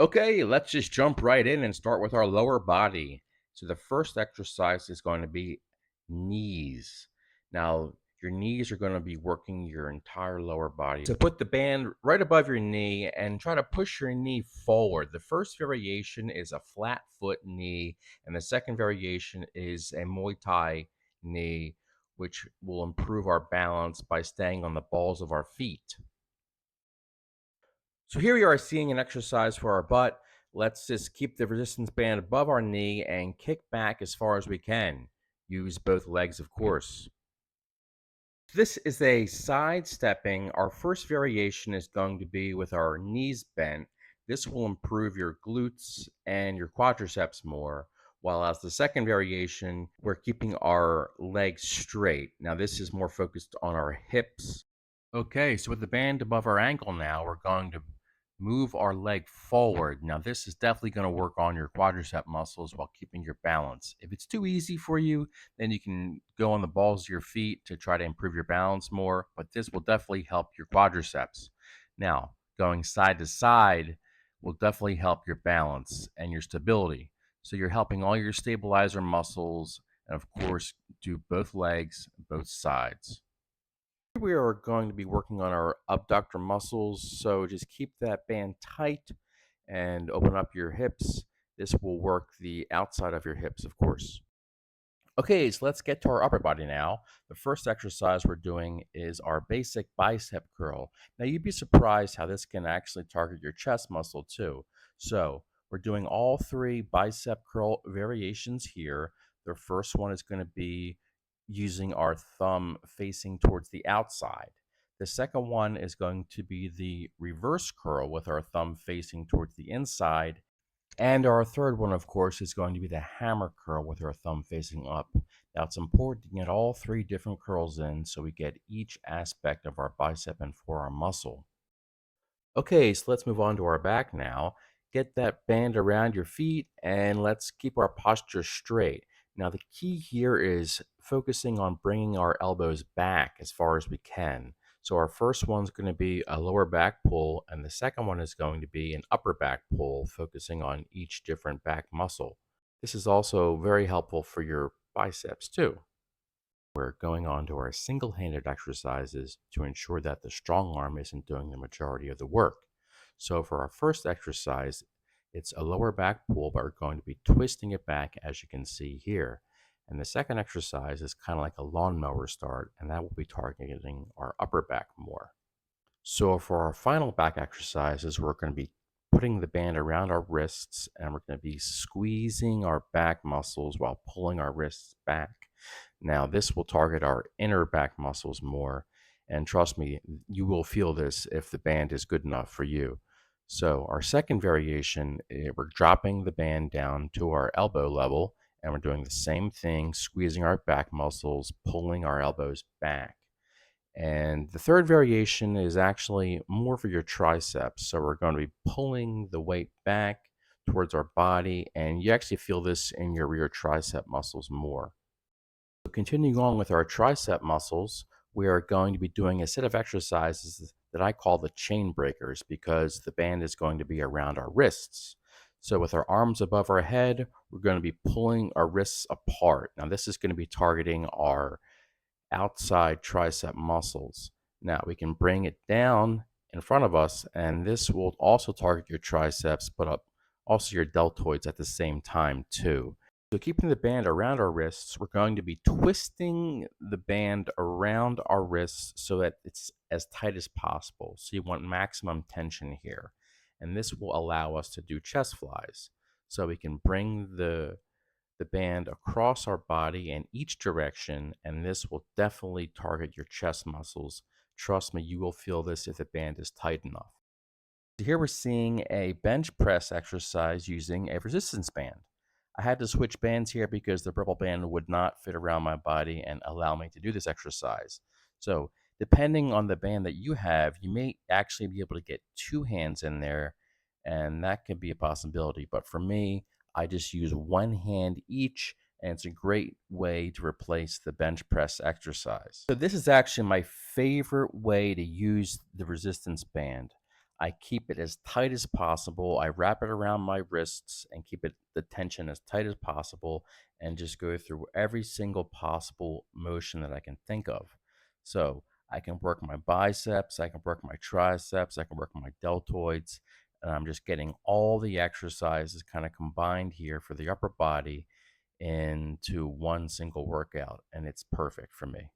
Okay, let's just jump right in and start with our lower body. So the first exercise is going to be knees. Now, your knees are going to be working your entire lower body. So put the band right above your knee and try to push your knee forward. The first variation is a flat foot knee, and the second variation is a Muay Thai knee, which will improve our balance by staying on the balls of our feet. So here we are seeing an exercise for our butt. Let's just keep the resistance band above our knee and kick back as far as we can. Use both legs, of course. This is a side stepping. Our first variation is going to be with our knees bent. This will improve your glutes and your quadriceps more. While as the second variation, we're keeping our legs straight. Now, this is more focused on our hips. Okay, so with the band above our ankle now, we're going to move our leg forward. Now, this is definitely going to work on your quadricep muscles while keeping your balance. If it's too easy for you, then you can go on the balls of your feet to try to improve your balance more, but this will definitely help your quadriceps. Now, going side to side will definitely help your balance and your stability. So you're helping all your stabilizer muscles, and of course, do both legs, both sides. We are going to be working on our abductor muscles, so just keep that band tight and open up your hips. This will work the outside of your hips, of course. Okay, so let's get to our upper body now. The first exercise we're doing is our basic bicep curl. Now, you'd be surprised how this can actually target your chest muscle too. So, we're doing all three bicep curl variations here. The first one is going to be using our thumb facing towards the outside. The second one is going to be the reverse curl with our thumb facing towards the inside. And our third one, of course, is going to be the hammer curl with our thumb facing up. Now, it's important to get all three different curls in so we get each aspect of our bicep and forearm muscle. Okay, so let's move on to our back now. Get that band around your feet and let's keep our posture straight. Now, the key here is focusing on bringing our elbows back as far as we can. So, our first one's going to be a lower back pull, and the second one is going to be an upper back pull, focusing on each different back muscle. This is also very helpful for your biceps, too. We're going on to our single handed exercises to ensure that the strong arm isn't doing the majority of the work. So, for our first exercise, it's a lower back pull, but we're going to be twisting it back as you can see here. And the second exercise is kind of like a lawnmower start, and that will be targeting our upper back more. So, for our final back exercises, we're going to be putting the band around our wrists and we're going to be squeezing our back muscles while pulling our wrists back. Now, this will target our inner back muscles more. And trust me, you will feel this if the band is good enough for you. So, our second variation, we're dropping the band down to our elbow level and we're doing the same thing, squeezing our back muscles, pulling our elbows back. And the third variation is actually more for your triceps. So we're going to be pulling the weight back towards our body, and you actually feel this in your rear tricep muscles more. So continuing on with our tricep muscles, we are going to be doing a set of exercises that I call the chain breakers because the band is going to be around our wrists. So with our arms above our head, we're going to be pulling our wrists apart. Now this is going to be targeting our outside tricep muscles. Now we can bring it down in front of us, and this will also target your triceps, but also your deltoids at the same time too. So keeping the band around our wrists, we're going to be twisting the band around our wrists so that it's as tight as possible. So you want maximum tension here. And this will allow us to do chest flies. So we can bring the band across our body in each direction, and this will definitely target your chest muscles. Trust me, you will feel this if the band is tight enough. So here we're seeing a bench press exercise using a resistance band. I had to switch bands here because the purple band would not fit around my body and allow me to do this exercise. So, depending on the band that you have, you may actually be able to get two hands in there, and that can be a possibility. But for me, I just use one hand each, and it's a great way to replace the bench press exercise. So, this is actually my favorite way to use the resistance band. I keep it as tight as possible. I wrap it around my wrists and keep it the tension as tight as possible and just go through every single possible motion that I can think of. So I can work my biceps, I can work my triceps, I can work my deltoids, and I'm just getting all the exercises kind of combined here for the upper body into one single workout, and it's perfect for me.